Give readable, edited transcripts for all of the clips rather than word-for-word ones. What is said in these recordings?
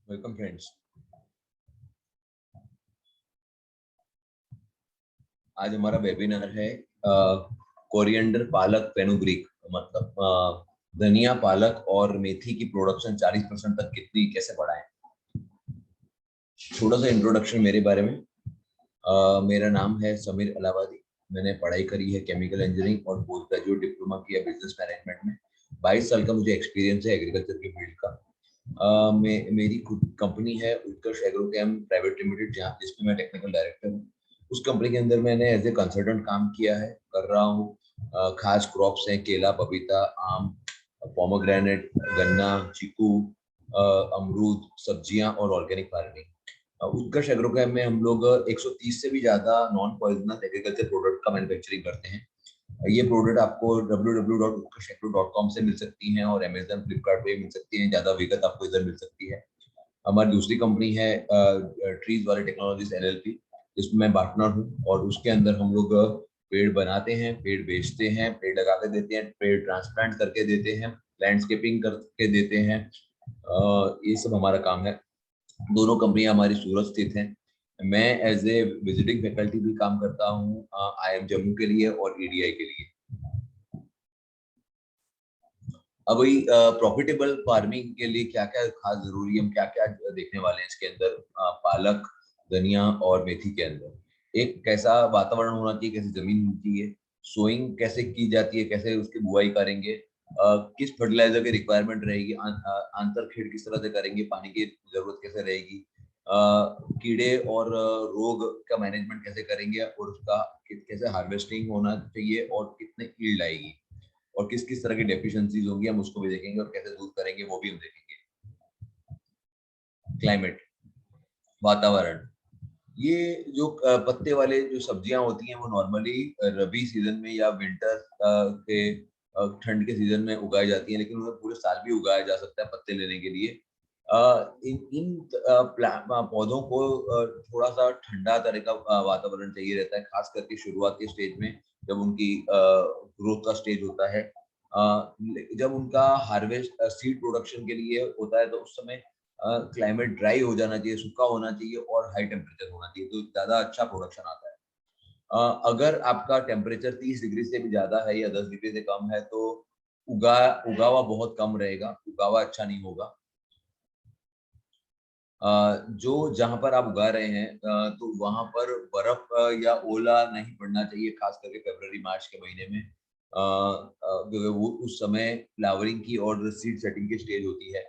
Welcome friends. आज हमारा webinar है कोरिएंडर पालक फेनुग्रीक, मतलब धनिया पालक और मेथी की प्रोडक्शन 40% तक कितनी कैसे बढ़ाएं। थोड़ा सा इंट्रोडक्शन मेरे बारे में। मेरा नाम है समीर अलाहाबादी। मैंने पढ़ाई करी है केमिकल इंजीनियरिंग और पोस्ट ग्रेजुएट डिप्लोमा किया बिजनेस मैनेजमेंट में। 22 साल का मुझे एक्सपीरियंस है एग्रीकल्चर की फील्ड का। मेरी खुद कंपनी है उत्कर्ष एग्रोकेम प्राइवेट लिमिटेड, जहाँ जिसमें मैं टेक्निकल डायरेक्टर हूँ। उस कंपनी के अंदर मैंने एज ए कंसल्टेंट काम किया है, कर रहा हूँ। खास क्रॉप्स हैं केला, पपीता, आम, पोमोग्रेनेट, गन्ना, चीकू, अमरूद, सब्जियां और ऑर्गेनिक फार्मिंग। उत्कर्ष एग्रोकेम में हम लोग 130 से भी ज्यादा नॉन पॉइजनस एग्रीकल्चर प्रोडक्ट का मैन्युफैक्चरिंग करते हैं। ये प्रोडक्ट आपको www.utkarshagro.com से मिल सकती हैं और अमेजन फ्लिपकार्ट पे मिल सकती हैं। ज्यादा विगत आपको इधर मिल सकती है। हमारी दूसरी कंपनी है ट्रीज वाले टेक्नोलॉजीज एलएलपी, जिसमें मैं पार्टनर हूँ। और उसके अंदर हम लोग पेड़ बनाते हैं, पेड़ बेचते हैं, पेड़ लगा के देते हैं, पेड़ ट्रांसप्लांट करके देते हैं, लैंडस्केपिंग करके देते हैं। ये सब हमारा काम है। दोनों कंपनियां हमारी सूरत स्थित हैं। मैं एज ए विजिटिंग फैकल्टी भी काम करता हूँ IIM जम्मू के लिए और EDI के लिए। अब वही प्रॉफिटेबल फार्मिंग के लिए क्या क्या खास जरूरी है, हम क्या क्या देखने वाले हैं इसके अंदर। पालक, धनिया और मेथी के अंदर एक कैसा वातावरण होना चाहिए, कैसी जमीन होनी चाहिए, सोइंग कैसे की जाती है, कैसे उसकी बुआई करेंगे, किस फर्टिलाइजर की रिक्वायरमेंट रहेगी, आंतर खेड़ किस तरह से करेंगे, पानी की जरूरत कैसे रहेगी, कीड़े और रोग का मैनेजमेंट कैसे करेंगे और उसका कैसे हार्वेस्टिंग होना चाहिए और कितने ईल्ड आएगी और किस किस तरह की डेफिशिएंसीज होंगी, हम उसको भी देखेंगे और कैसे दूर करेंगे वो भी हम देखेंगे। क्लाइमेट, वातावरण, ये जो पत्ते वाले जो सब्जियां होती हैं वो नॉर्मली रबी सीजन में या विंटर के ठंड के सीजन में उगाई जाती हैं, लेकिन उन्हें पूरे साल भी उगाया जा सकता है पत्ते लेने के लिए। इन इन पौधों को थोड़ा सा ठंडा तरह का वातावरण चाहिए रहता है, खास करके शुरुआत के स्टेज में, जब उनकी ग्रोथ का स्टेज होता है। जब उनका हार्वेस्ट सीड प्रोडक्शन के लिए होता है तो उस समय क्लाइमेट ड्राई हो जाना चाहिए, सूखा होना चाहिए और हाई टेम्परेचर होना चाहिए, तो ज्यादा अच्छा प्रोडक्शन आता है। अगर आपका टेम्परेचर 30 डिग्री से भी ज्यादा है या 10 डिग्री से कम है तो उगा उगावा बहुत कम रहेगा, उगावा अच्छा नहीं होगा। जो जहां पर आप उगा रहे हैं तो वहां पर बर्फ या ओला नहीं पड़ना चाहिए, खास करके फरवरी मार्च के महीने में, क्योंकि वो उस समय फ्लावरिंग की और सीड सेटिंग की स्टेज होती है।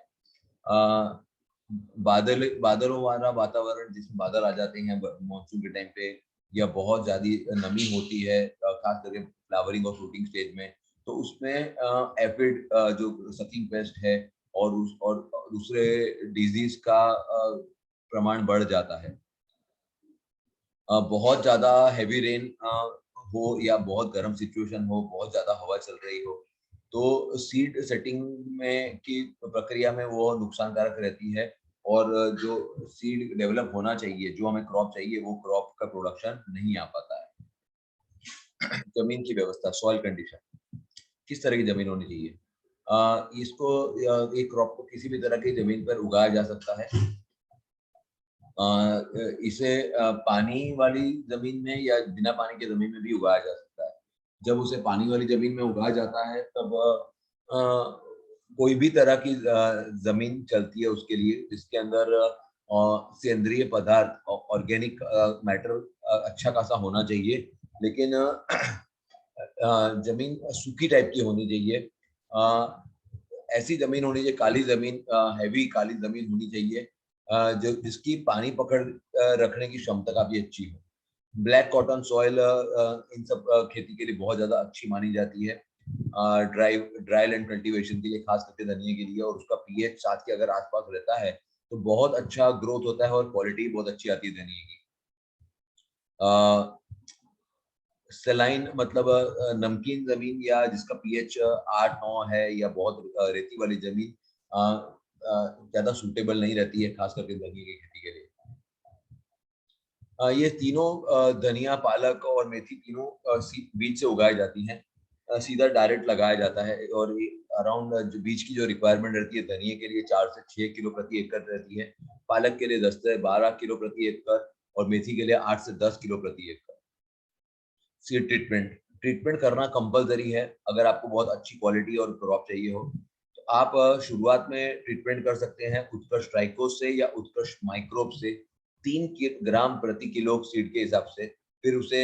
बादलों वाला वातावरण, जिसमें बादल आ जाते हैं मानसून के टाइम पे, या बहुत ज्यादा नमी होती है खास करके फ्लावरिंग और फ्रूटिंग स्टेज में, तो उसमें एफिड जो सकिंग पेस्ट है और दूसरे डिजीज का प्रमाण बढ़ जाता है। बहुत ज्यादा हैवी रेन हो या बहुत गर्म सिचुएशन हो, बहुत ज्यादा हवा चल रही हो, तो सीड सेटिंग में की प्रक्रिया में वो नुकसानकारक रहती है और जो सीड डेवलप होना चाहिए, जो हमें क्रॉप चाहिए, वो क्रॉप का प्रोडक्शन नहीं आ पाता है। जमीन की व्यवस्था, सॉइल कंडीशन, किस तरह की जमीन होनी चाहिए। इसको एक क्रॉप को किसी भी तरह की जमीन पर उगाया जा सकता है। इसे पानी वाली जमीन में या बिना पानी की जमीन में भी उगाया जा सकता है। जब उसे पानी वाली जमीन में उगाया जाता है तब अ, कोई भी तरह की जमीन चलती है उसके लिए, जिसके अंदर सेंद्रीय पदार्थ, ऑर्गेनिक मैटर अच्छा खासा होना चाहिए। लेकिन जमीन सूखी टाइप की होनी चाहिए। ऐसी जमीन होनी चाहिए, काली जमीन, हैवी काली जमीन होनी चाहिए, जो जिसकी पानी पकड़ रखने की क्षमता काफी अच्छी हो। ब्लैक कॉटन सॉइल इन सब खेती के लिए बहुत ज्यादा अच्छी मानी जाती है, ड्राई ड्राई लैंड कल्टीवेशन के लिए, खास करके धनिया के लिए। और उसका पीएच 7 के अगर आसपास रहता है तो बहुत अच्छा ग्रोथ होता है और क्वालिटी बहुत अच्छी आती है धनिया की। सलाइन मतलब नमकीन जमीन या जिसका पीएच 8-9 है, या बहुत रेती वाली जमीन ज्यादा सूटेबल नहीं रहती है, खास करके धनिया की खेती के लिए। ये तीनों धनिया, पालक और मेथी तीनों बीज से उगाई जाती हैं। सीधा डायरेक्ट लगाया जाता है और अराउंड जो बीज की जो रिक्वायरमेंट रहती है धनिया के लिए 4 से 6 किलो प्रति एकड़ रहती है, पालक के लिए 10 से 12 किलो प्रति एकड़ और मेथी के लिए 8 से 10 किलो प्रति एकड़। सीड ट्रीटमेंट करना कंपलसरी है। अगर आपको बहुत अच्छी क्वालिटी और क्रॉप चाहिए हो तो आप शुरुआत में ट्रीटमेंट कर सकते हैं उत्कर्ष ट्राइकोस से या उत्कर्ष माइक्रोब से 3 ग्राम प्रति किलो सीड के हिसाब से। फिर उसे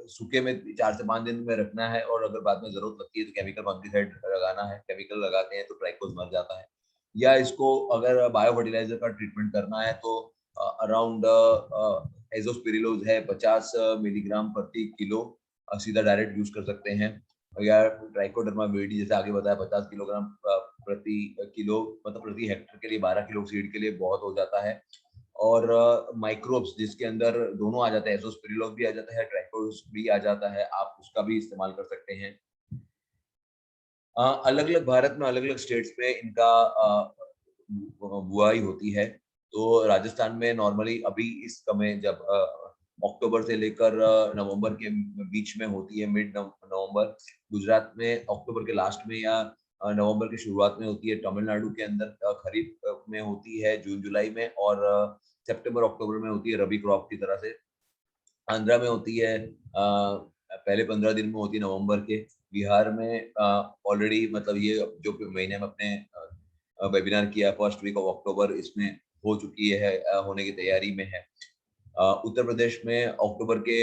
सूखे में 4 से 5 दिन में रखना है और अगर बाद में जरूरत लगती है तो केमिकल फंगिसाइड लगाना है। केमिकल लगाते हैं तो ट्राइकोस मर जाता है। या इसको अगर बायो फर्टिलाइजर का ट्रीटमेंट करना है तो अराउंड एजोस्पिरिलोज है 50 मिलीग्राम प्रति किलो सीधा डायरेक्ट यूज कर सकते हैं। या ट्राइकोडर्मा विरिडी जैसे आगे बताया 50 किलोग्राम प्रति किलो मतलब प्रति हेक्टर के लिए 12 किलो सीड के लिए बहुत हो जाता है। और माइक्रोब्स जिसके अंदर दोनों आ जाते हैं, एजोस्पिरिलोज भी आ जाता है, ट्राइकोस भी आ जाता है, आप उसका भी इस्तेमाल कर सकते हैं। अलग अलग भारत में अलग अलग स्टेट्स में इनका बुआई होती है। तो राजस्थान में नॉर्मली अभी इस समय जब अक्टूबर से लेकर नवंबर के बीच में होती है, मिड नवंबर। गुजरात में अक्टूबर के लास्ट में या नवंबर की शुरुआत में होती है। तमिलनाडु के अंदर खरीफ में होती है जून जुलाई में और सितंबर अक्टूबर में होती है रबी क्रॉप की तरह से। आंध्रा में होती है पहले 15 दिन में होती है नवंबर के। बिहार में ऑलरेडी मतलब ये जो महीने में अपने वेबिनार किया फर्स्ट वीक ऑफ अक्टूबर इसमें हो चुकी है, होने की तैयारी में है। उत्तर प्रदेश में अक्टूबर के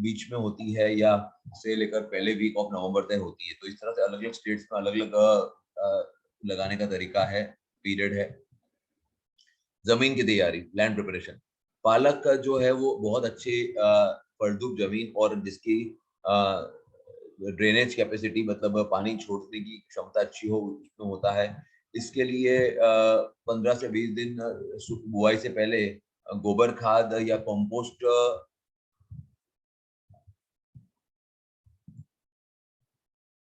बीच में होती है या से लेकर पहले वीक ऑफ नवंबर तक होती है। तो इस तरह से अलग अलग स्टेट्स में अलग अलग लगाने का तरीका है, पीरियड है। जमीन की तैयारी, लैंड प्रिपरेशन। पालक का जो है वो बहुत अच्छी फलद्रुप जमीन और जिसकी ड्रेनेज कैपेसिटी मतलब पानी छोड़ने की क्षमता अच्छी हो उसमें होता है। इसके लिए 15 से 20 दिन बुआई से पहले गोबर खाद या कंपोस्ट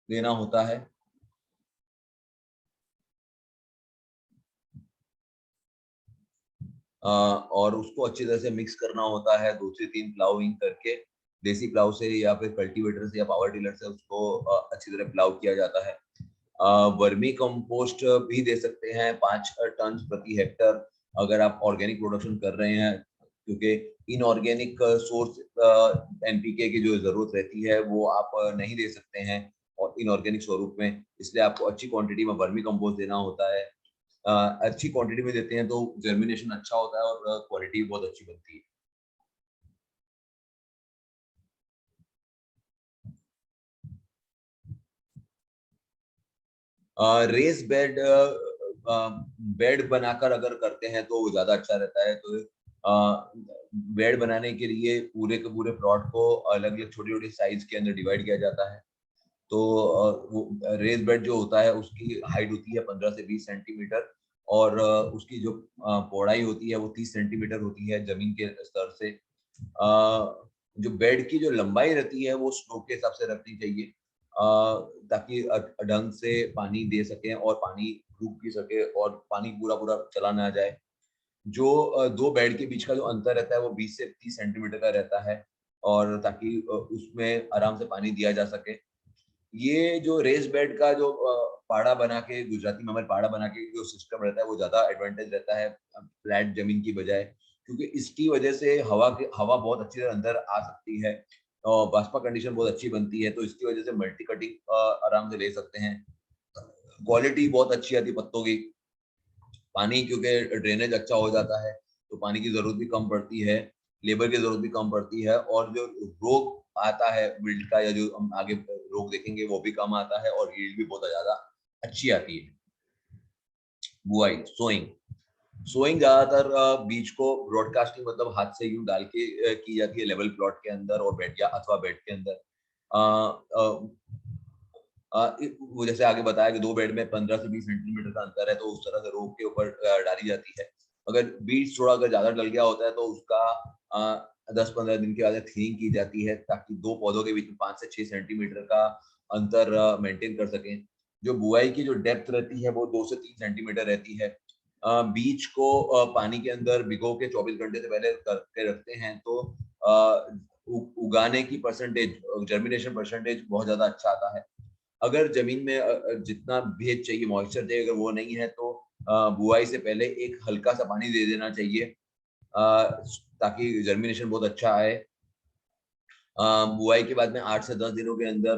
देना होता है। और उसको अच्छी तरह से मिक्स करना होता है 2 से 3 प्लाउइंग करके, देसी प्लाउ से या फिर कल्टीवेटर से या पावर टिलर से उसको अच्छी तरह प्लाउ किया जाता है। वर्मी कंपोस्ट भी दे सकते हैं 5 टन प्रति हेक्टर अगर आप ऑर्गेनिक प्रोडक्शन कर रहे हैं, क्योंकि इनऑर्गेनिक सोर्स एनपीके की जो जरूरत रहती है वो आप नहीं दे सकते हैं और इनऑर्गेनिक स्वरूप में, इसलिए आपको अच्छी क्वांटिटी में वर्मी कंपोस्ट देना होता है। अच्छी क्वांटिटी में देते हैं तो जर्मिनेशन अच्छा होता है और क्वालिटी भी बहुत अच्छी बनती है। रेस बेड बेड बनाकर अगर करते हैं तो वो ज्यादा अच्छा रहता है। तो बेड बनाने के लिए पूरे के पूरे प्लॉट को अलग अलग छोटी छोटी साइज के अंदर डिवाइड किया जाता है। तो वो रेस बेड जो होता है उसकी हाइट होती है 15 से 20 सेंटीमीटर और उसकी जो पौड़ाई होती है वो 30 सेंटीमीटर होती है जमीन के स्तर से। जो बेड की जो लंबाई रहती है वो स्ट्रोक के हिसाब से रखनी चाहिए ताकि ढंग से पानी दे सके और पानी रुक भी सके और पानी पूरा पूरा चला ना जाए। जो दो बेड के बीच का जो अंतर रहता है वो 20 से 30 सेंटीमीटर का रहता है और ताकि उसमें आराम से पानी दिया जा सके। ये जो रेस बेड का जो पाड़ा बना के गुजराती में हमारे पाड़ा बना के जो सिस्टम रहता है वो ज्यादा एडवांटेज रहता है फ्लैट जमीन की बजाय, क्योंकि इसकी वजह से हवा बहुत अच्छी तरह अंदर आ सकती है और वाष्पा कंडीशन बहुत अच्छी बनती है। तो इसकी वजह से मल्टी कटिंग आराम से ले सकते हैं। क्वालिटी बहुत अच्छी आती है पत्तों की। पानी क्योंकि ड्रेनेज अच्छा हो जाता है तो पानी की जरूरत भी कम पड़ती है, लेबर की जरूरत भी कम पड़ती है और जो रोग आता है विल्ट का या जो हम आगे रोग देखेंगे वो भी कम आता है और यील्ड भी बहुत ज्यादा अच्छी आती है। बुआई, सोइंग। सोइंग ज्यादातर बीज को ब्रॉडकास्टिंग मतलब हाथ से यूं डाल के की जाती है लेवल प्लॉट के अंदर और बेड या अथवा बेड के अंदर। वो जैसे आगे बताया कि दो बेड में 15 से 20 सेंटीमीटर का अंतर है तो उस तरह से रोक के ऊपर डाली जाती है। अगर बीज थोड़ा अगर ज्यादा डल गया होता है तो उसका 10-15 दिन के बाद थिनिंग की जाती है ताकि दो पौधों के बीच में 5 से 6 सेंटीमीटर का अंतर मेंटेन कर सकें। जो बुआई की जो डेप्थ रहती है वो 2 से 3 सेंटीमीटर रहती है। बीज को पानी के अंदर भिगो के 24 घंटे से पहले करके रखते हैं तो उगाने की परसेंटेज, जर्मिनेशन परसेंटेज बहुत ज्यादा अच्छा आता है। अगर जमीन में जितना भेज चाहिए, मॉइस्चर चाहिए, अगर वो नहीं है तो बुआई से पहले एक हल्का सा पानी दे देना चाहिए ताकि जर्मिनेशन बहुत अच्छा आए। बुआई के बाद में 8 से 10 दिनों के अंदर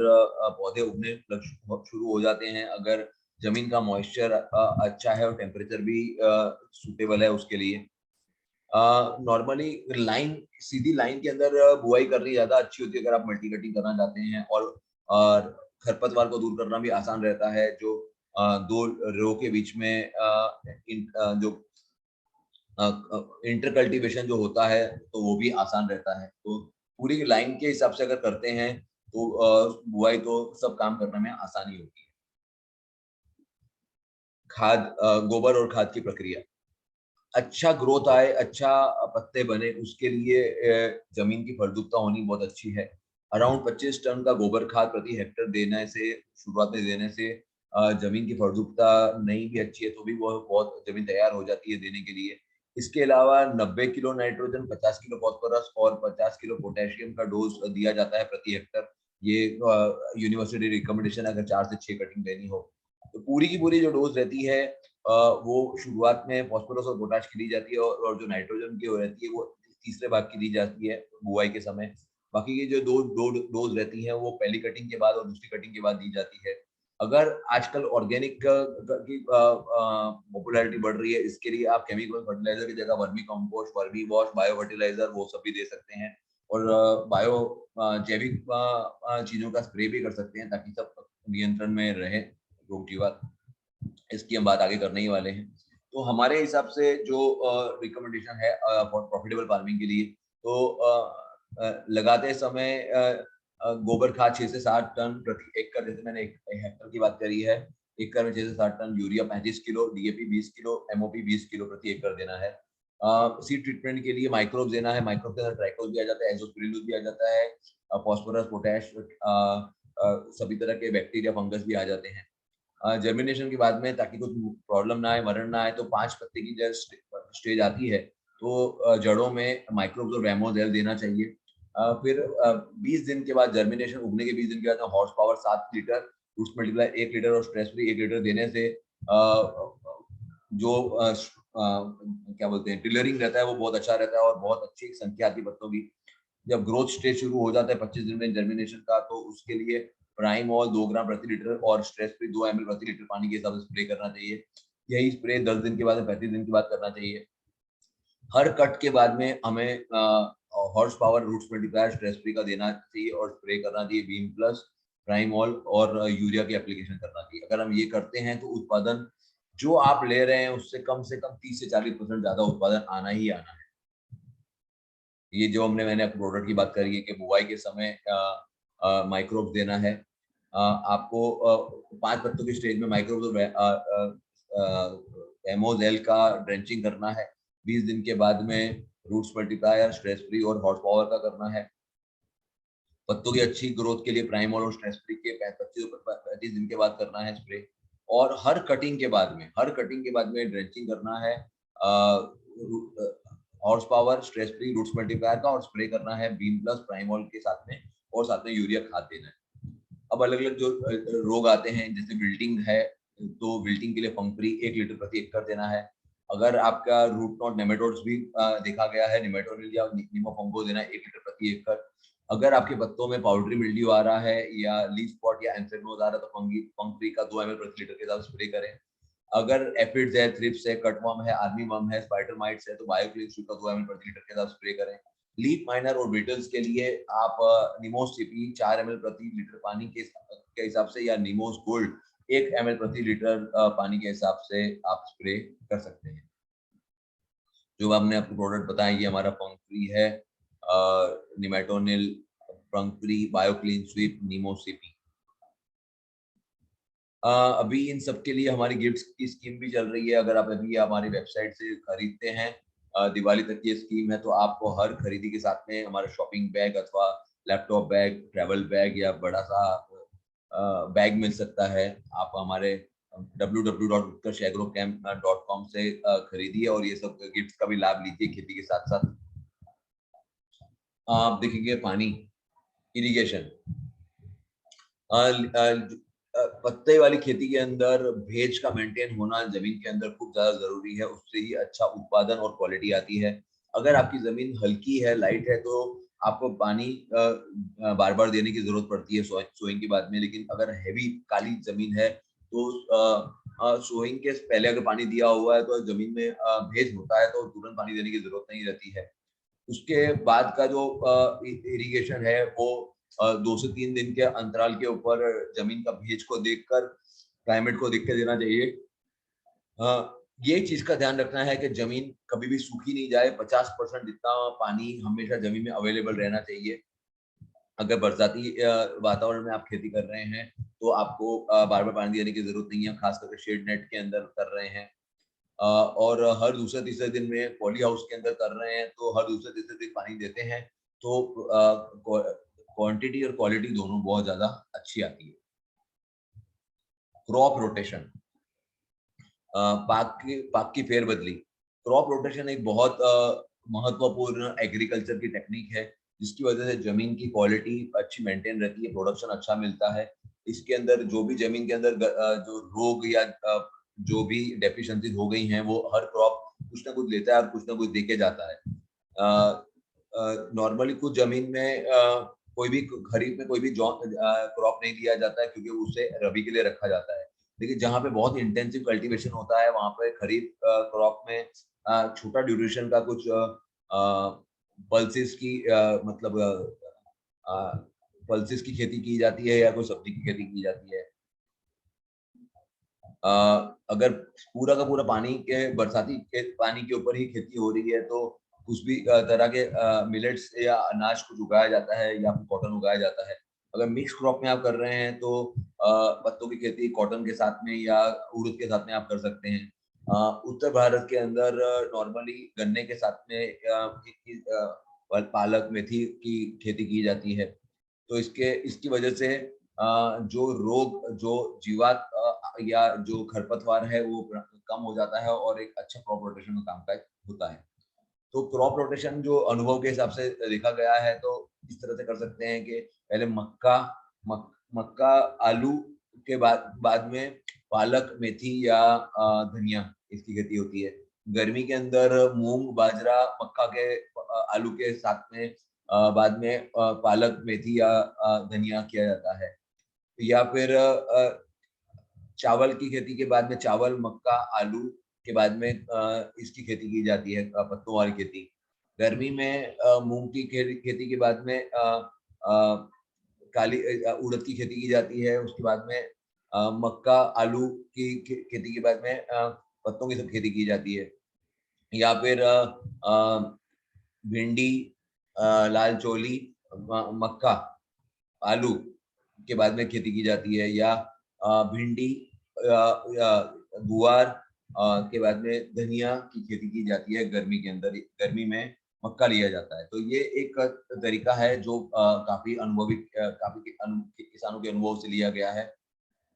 पौधे उगने शुरू हो जाते हैं, अगर जमीन का मॉइस्चर अच्छा है और टेम्परेचर भी सूटेबल है उसके लिए। नॉर्मली लाइन, सीधी लाइन के अंदर बुआई करनी ज्यादा अच्छी होती है अगर आप मल्टी कटिंग करना चाहते हैं, और खरपतवार को दूर करना भी आसान रहता है। जो दो रो के बीच में जो इंटर कल्टीवेशन जो होता है तो वो भी आसान रहता है। तो पूरी लाइन के हिसाब से अगर करते हैं तो बुआई तो सब काम करने में आसानी होती है। खाद, गोबर और खाद की प्रक्रिया, अच्छा ग्रोथ आए, अच्छा पत्ते बने, उसके लिए जमीन की फलद्रुपता होनी बहुत अच्छी है। अराउंड 25 टन का गोबर खाद प्रति हेक्टर देने से, शुरुआत में देने से जमीन की फलद्रुपता नहीं भी अच्छी है तो भी वो बहुत जमीन तैयार हो जाती है देने के लिए। इसके अलावा 90 किलो नाइट्रोजन, 50 किलो फास्फोरस और 50 किलो पोटेशियम का डोज दिया जाता है प्रति हेक्टर। ये यूनिवर्सिटी रिकमेंडेशन अगर 4 से 6 कटिंग लेनी हो तो पूरी की पूरी जो डोज रहती है वो शुरुआत में फास्फोरस और पोटाश की दी जाती है, और जो नाइट्रोजन की रहती है वो तीसरे भाग की दी जाती है बुआई के समय। बाकी की जो दो डोज रहती है वो पहली कटिंग के बाद और दूसरी कटिंग के बाद दी जाती है। अगर आजकल ऑर्गेनिक की पॉपुलैरिटी बढ़ रही है, इसके लिए आप केमिकल फर्टिलाइजर की जगह vermi compost, vermi wash, bio fertiliser वो सब भी दे सकते हैं, और बायो जैविक चीजों का स्प्रे भी कर सकते हैं ताकि सब नियंत्रण में रहे रोग जीवात। इसकी हम बात आगे करने ही वाले हैं। तो हमारे हिसाब से जो रिकमेंडेशन है प्रॉफिटेबल फार्मिंग के लिए, तो लगाते समय गोबर खाद 6 से 7 टन प्रति एकड़, जैसे मैंने एक हेक्टर की बात करी है, एकड़ में 6 से 7 tonne, urea 35 kilo, DAP 20 kilo, MOP 20 kilo प्रति एकड़ देना है। सीड ट्रीटमेंट के लिए माइक्रोब देना है, माइक्रोब के अंदर ट्राइकोस भी आ जाता है, एजोस्पिरिलुस भी आ जाता है, फास्फोरस, पोटैश, सभी तरह के बैक्टीरिया, फंगस भी आ जाते हैं। जर्मिनेशन के बाद में, ताकि कुछ प्रॉब्लम ना आए, मरण ना आए, तो 5 पत्ते की जब स्टेज आती है तो जड़ों में माइक्रोब्स और रेमोजेल देना चाहिए। फिर 20 दिन के बाद, जर्मिनेशन उगने के 20 दिन के बाद horse power 7 litre, roots multiply 1 litre और स्ट्रेस फ्री 1 लीटर देने से जो क्या बोलते हैं, टिलरिंग रहता है वो बहुत अच्छा रहता है और बहुत अच्छी संख्या आती है पत्तों की। जब ग्रोथ स्टेज शुरू हो जाता है 25 दिन में जर्मिनेशन का, तो उसके लिए प्राइमोल 2 ग्राम प्रति लीटर और स्ट्रेस फ्री 2 ml प्रति लीटर पानी के हिसाब से स्प्रे करना चाहिए। यही स्प्रे 10 दिन के बाद, 35 दिन के बाद करना चाहिए। हर कट के बाद में हमें horse power, roots multiplier, stress free का देना चाहिए और स्प्रे करना चाहिए, बीम प्लस, प्राइमोल और यूरिया की एप्लीकेशन करना चाहिए। अगर हम ये करते हैं तो उत्पादन जो आप ले रहे हैं उससे कम 30 से 40% ज्यादा उत्पादन आना ही आना है। ये जो मैंने प्रोडक्ट की बात करी है कि बुआई के समय माइक्रोब्स देना है, आपको 5 पत्तों की स्टेज में माइक्रोब्स एमोजेल का ड्रेंचिंग करना है। 20 दिन के बाद में रूट्स मल्टीप्लायर, स्ट्रेस फ्री और हॉर्स पावर का करना है। पत्तों की अच्छी ग्रोथ के लिए प्राइमोल और स्ट्रेस फ्री के 35 दिन के बाद करना है स्प्रे। और हर कटिंग के बाद में ड्रेंचिंग करना है horse power, stress free, roots multiplier का, और स्प्रे करना है बीम प्लस, प्राइमोल के साथ में, और साथ में यूरिया खाद देना है। अब अलग अलग जो रोग आते हैं, जैसे विल्टिंग है, तो विल्टिंग के लिए फंगफ्री 1 लीटर प्रति एकड़ देना है। अगर आपका रूट नॉट नेमेटोड्स भी देखा गया है, नेमेटोड या नीमोफंगो देना है 1 लीटर प्रति एकड़। अगर आपके पत्तों में पाउडरी मिल्ड्यू आ रहा है या लीफ स्पॉट या एंथ्रेक्नोज आ रहा है तो फंगफ्री का 2 ml प्रति लीटर के साथ स्प्रे करें। अगर एफिड्स है, थ्रिप्स है, कटवर्म है, आर्मी वर्म है, स्पाइडर माइट्स है, तो बायोक्लीन का 2 ml प्रति लीटर के साथ स्प्रे करें। लीफ माइनर और बीटल्स के लिए आप निमोस सीपी 4 ml प्रति लीटर पानी के हिसाब से, या निमोस गोल्ड 1 ml प्रति लीटर पानी के हिसाब से आप स्प्रे कर सकते हैं। जो हमने आपको प्रोडक्ट बताया, ये हमारा फंगफ्री है, निमेटोनिल, फंगफ्री, बायोक्लीन स्वीप, निमो सीपी। अभी इन सब के लिए हमारी गिफ्ट्स की स्कीम भी चल रही है। अगर आप अभी हमारी वेबसाइट से खरीदते हैं, दिवाली तक की स्कीम है, तो आपको हर खरीदी के साथ में हमारा शॉपिंग बैग अथवा लैपटॉप बैग, ट्रैवल बैग या बड़ा सा बैग मिल सकता है। आप हमारे www.utkarshagrocamp.com से खरीदिए और ये सब गिफ्ट्स का भी लाभ लीजिए खेती के साथ साथ। आप देखेंगे पानी, इरिगेशन, पत्ते वाली खेती के अंदर भेज का मेंटेन होना जमीन के अंदर खूब ज्यादा जरूरी है, उससे ही अच्छा उत्पादन और क्वालिटी आती है। अगर आपकी जमीन हल्की है, लाइट है, तो आपको पानी बार बार देने की जरूरत पड़ती है सोइंग के बाद में। लेकिन अगर हैवी काली जमीन है तो सोइंग के पहले अगर पानी दिया हुआ है तो जमीन में भेज होता है तो तुरंत पानी देने की जरूरत नहीं रहती है। उसके बाद का जो इरिगेशन है वो 2 से 3 दिन के अंतराल के ऊपर जमीन का भेज को देखकर, क्लाइमेट को देख के देना चाहिए। ये चीज का ध्यान रखना है कि जमीन कभी भी सूखी नहीं जाए। 50% जितना पानी हमेशा जमीन में अवेलेबल रहना चाहिए। अगर बरसाती वातावरण में आप खेती कर रहे हैं तो आपको बार बार पानी देने की जरूरत नहीं है, खास करके शेड नेट के अंदर कर रहे हैं। और हर दूसरे तीसरे दिन में पॉली हाउस के अंदर कर रहे हैं तो हर दूसरे तीसरे दिन पानी देते हैं, तो क्वांटिटी और क्वालिटी दोनों बहुत ज्यादा अच्छी आती है। क्रॉप रोटेशन, पाक की फेरबदली। क्रॉप रोटेशन एक बहुत महत्वपूर्ण एग्रीकल्चर की टेक्निक है जिसकी वजह से जमीन की क्वालिटी अच्छी मेंटेन रहती है, प्रोडक्शन अच्छा मिलता है। इसके अंदर जो भी जमीन के अंदर जो रोग या जो भी डेफिशिएंसीज हो गई हैं वो हर क्रॉप कुछ ना कुछ लेता है और कुछ ना कुछ देके जाता है। नॉर्मली कुछ जमीन में कोई भी खरीफ में कोई भी क्रॉप नहीं दिया जाता है क्योंकि उसे रबी के लिए रखा जाता है। लेकिन जहाँ पे बहुत इंटेंसिव कल्टीवेशन होता है वहां पे खरीफ क्रॉप में छोटा ड्यूरेशन का कुछ पल्सेस की मतलब पल्सेस की खेती की जाती है या कोई सब्जी की खेती की जाती है। अगर पूरा का पूरा पानी के बरसाती के पानी के ऊपर ही खेती हो रही है तो कुछ भी तरह के मिलेट्स या अनाज कुछ उगाया जाता है या फिर कॉटन उगाया जाता है। अगर मिक्स क्रॉप में आप कर रहे हैं तो पत्तों की खेती कॉटन के साथ में या उड़द के साथ में आप कर सकते हैं। उत्तर भारत के अंदर नॉर्मली गन्ने के साथ में पालक मेथी की खेती की जाती है। तो इसकी वजह से जो रोग जो जीवात या जो खरपतवार है वो कम हो जाता है और एक अच्छा क्रॉप रोटेशन का काम का होता है। तो क्रॉप रोटेशन जो अनुभव के हिसाब से देखा गया है तो इस तरह से कर सकते हैं कि पहले मक्का आलू के बाद में पालक मेथी या धनिया इसकी खेती होती है। गर्मी के अंदर मूंग बाजरा मक्का के आलू के साथ में बाद में पालक मेथी या धनिया किया जाता है। या फिर चावल की खेती के बाद में चावल मक्का आलू के बाद में इसकी खेती की जाती है, पत्तों वाली खेती। गर्मी में मूंग की खेती के बाद में काली उड़द की खेती की जाती है। उसके बाद में मक्का आलू की खेती के बाद में पत्तों की सब खेती की जाती है। या फिर भिंडी लाल चोली मक्का आलू के बाद में खेती की जाती है। या भिंडी गुआर के बाद में धनिया की खेती की जाती है। गर्मी के अंदर गर्मी में मक्का लिया जाता है। तो ये एक तरीका है जो काफी अनुभवी काफी किसानों के अनुभव से लिया गया है।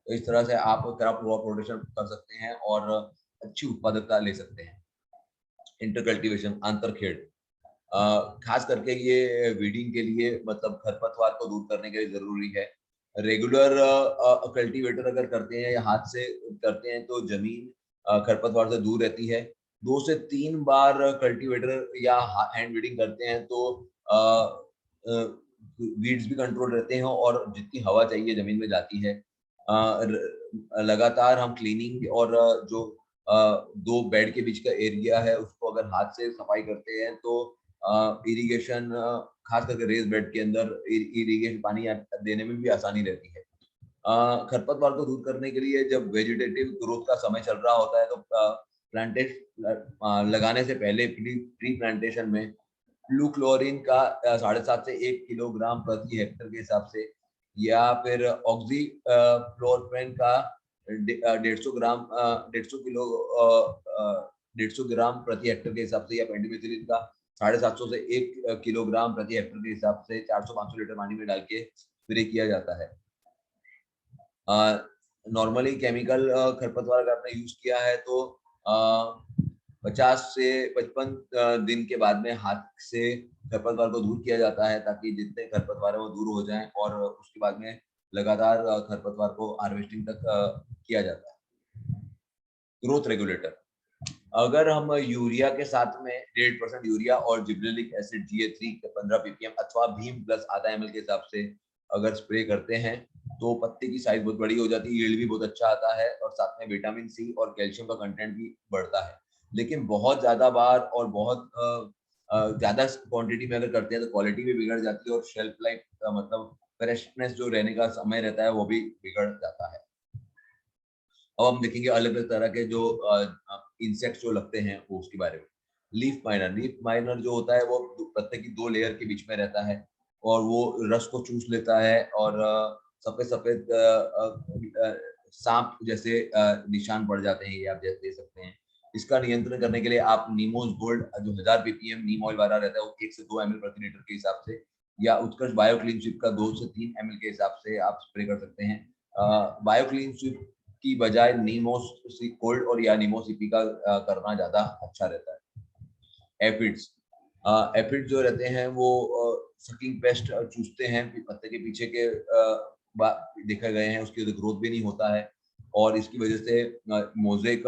तो इस तरह से आप क्रॉप रोटेशन कर सकते हैं और अच्छी उत्पादकता ले सकते हैं। इंटर कल्टीवेशन आंतरखेड़, खास करके ये वीडिंग के लिए मतलब खरपतवार को दूर करने के लिए जरूरी है। रेगुलर कल्टीवेटर अगर करते हैं या हाथ से करते हैं तो जमीन खरपतवार से दूर रहती है। 2 से 3 बार कल्टीवेटर या हैंड वीडिंग करते हैं तो वीड्स भी कंट्रोल रहते हैं और जितनी हवा चाहिए जमीन में जाती है। लगातार हम क्लीनिंग और जो 2 बेड के बीच का एरिया है उसको अगर हाथ से सफाई करते हैं तो इरिगेशन खास करके रेस बेड के अंदर इरिगेशन पानी देने में भी आसानी रहती है। खरपतवार को दूर करने के लिए जब वेजिटेटिव ग्रोथ का समय चल रहा होता है तो प्लांटेशन लगाने से पहले प्री प्लांटेशन में फ्लूक्लोरीन का 7.5 से 1 किलोग्राम प्रति हेक्टर के हिसाब से या फिर ऑक्सी फ्लोरपेन का 150 ग्राम प्रति हेक्टर के हिसाब से या पेंडिमिथिलिन का 750 से 1 किलोग्राम प्रति हेक्टर के हिसाब से 400-500 लीटर पानी में डाल के स्प्रे किया जाता है। नॉर्मली केमिकल खरपतवार अगर आपने यूज किया है तो 50 से 55 दिन के बाद में हाथ से खरपतवार को दूर किया जाता है ताकि जितने खरपतवार है वो दूर हो जाएं, और उसके बाद में लगातार खरपतवार को हार्वेस्टिंग तक किया जाता है। ग्रोथ रेगुलेटर, अगर हम यूरिया के साथ में 1.5% यूरिया और जिब्रेलिक एसिड GA3 15 ppm अथवा भीम प्लस आधा ml के हिसाब से अगर स्प्रे करते हैं तो पत्ते की साइज बहुत बड़ी हो जाती है, यील्ड भी बहुत अच्छा आता है, और साथ में विटामिन सी और कैल्शियम का कंटेंट भी बढ़ता है। लेकिन बहुत ज्यादा बार और बहुत ज्यादा क्वांटिटी में अगर करते हैं तो क्वालिटी भी बिगड़ जाती है, और शेल्फ लाइफ मतलब फ्रेशनेस जो रहने का समय रहता है वो भी बिगड़ जाता है। अब हम देखेंगे अलग अलग तरह के जो इंसेक्ट जो लगते हैं वो उसके बारे में। लीफ माइनर जो होता है वो पत्ते की 2 लेयर के बीच में रहता है, और वो रस को चूस लेता है, और सफेद सफेद सांप जैसे निशान पड़ जाते हैं, ये आप जैसे दे सकते हैं। इसका नियंत्रण करने के लिए आप नीमोज गोल्ड जो 1000 ppm नीम ऑयल वाला रहता है वो 1 से 2 ml प्रति लीटर के हिसाब से, या उत्कर्ष बायो क्लीन स्वीप का 2 से 3 ml के हिसाब से आप स्प्रे कर सकते हैं। बायो क्लीन स्वीप की बजाय नीमोस गोल्ड और या नीमोसिपी का करना ज्यादा अच्छा रहता है। एफिड्स, एफिड जो रहते हैं वो सकिंग पेस्ट चूसते हैं पत्ते के पीछे के, देखे गए हैं उसकी ग्रोथ भी नहीं होता है, और इसकी वजह से मोजेक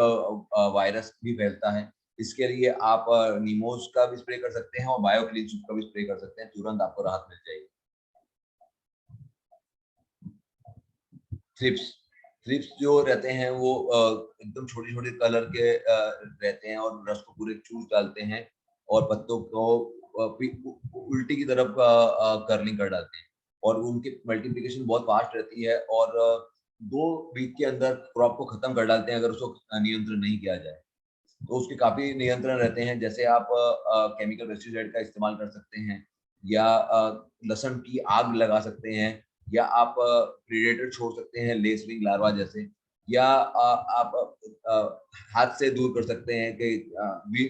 वायरस भी फैलता है। इसके लिए आप नीमोस का भी स्प्रे कर सकते हैं और बायो क्लीन का भी स्प्रे कर सकते हैं, तुरंत आपको राहत मिल जाएगी। थ्रिप्स, थ्रिप्स जो रहते हैं वो एकदम छोटे छोटे कलर के रहते हैं और रस को पूरे चूस डालते हैं, और पत्तों को उल्टी की तरफ कर्लिंग कर डालते हैं, और उनकी मल्टीप्लिकेशन बहुत फास्ट रहती है, और 2 वीक के अंदर क्रॉप को खत्म कर डालते हैं अगर उसको नियंत्रण नहीं किया जाए। तो उसके काफी नियंत्रण रहते हैं, जैसे आप केमिकल पेस्टिसाइड का इस्तेमाल कर सकते हैं, या लहसुन की आग लगा सकते हैं, या आप प्रीडेटर छोड़ सकते हैं लेस विंग लार्वा जैसे, या आप हाथ से दूर कर सकते हैं कि भी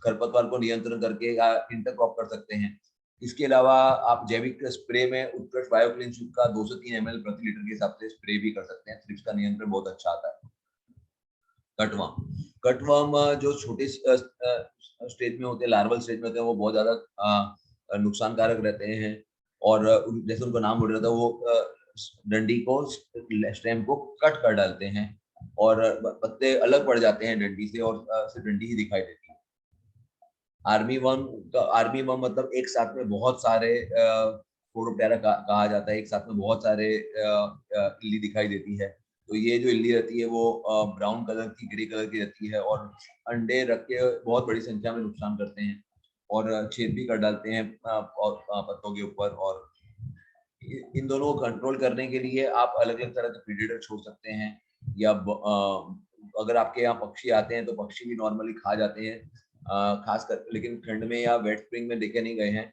खरपतवार को नियंत्रण करके इंटरक्रॉप कर सकते हैं। इसके अलावा आप जैविक स्प्रे में उत्कृष्ट बायोक्लीन का 2 से 3 ml प्रति लीटर के हिसाब से स्प्रे भी कर सकते हैं। थ्रिप्स का नियंत्रण बहुत अच्छा आता है। कटवर्म, कटवर्म जो छोटे स्टेज में होते हैं, लार्वल स्टेज में होते हैं, वो बहुत ज्यादा नुकसानकारक रहते हैं, और जैसे उनका नाम बोल रहा था वो डंडी को, स्टेम को कट कर डालते हैं, और पत्ते अलग पड़ जाते हैं डंडी से, और सिर्फ डंडी ही दिखाई देती है। आर्मी वर्म मतलब एक साथ में बहुत सारे फोड़ोप्टेरा कहा जाता है, एक साथ में बहुत सारे इल्ली दिखाई देती है। तो ये जो इल्ली रहती है वो ब्राउन कलर की, ग्रे कलर की रहती है, और अंडे रख के बहुत बड़ी संख्या में नुकसान करते हैं, और छेद भी कर डालते हैं और पत्तों के ऊपर। और इन दोनों को कंट्रोल करने के लिए आप अलग अलग तरह के प्रीडेटर छोड़ सकते हैं, या अगर आपके यहाँ पक्षी आते हैं तो पक्षी भी नॉर्मली खा जाते हैं, खास कर, लेकिन ठंड में या वेट स्प्रिंग में देखे नहीं गए हैं।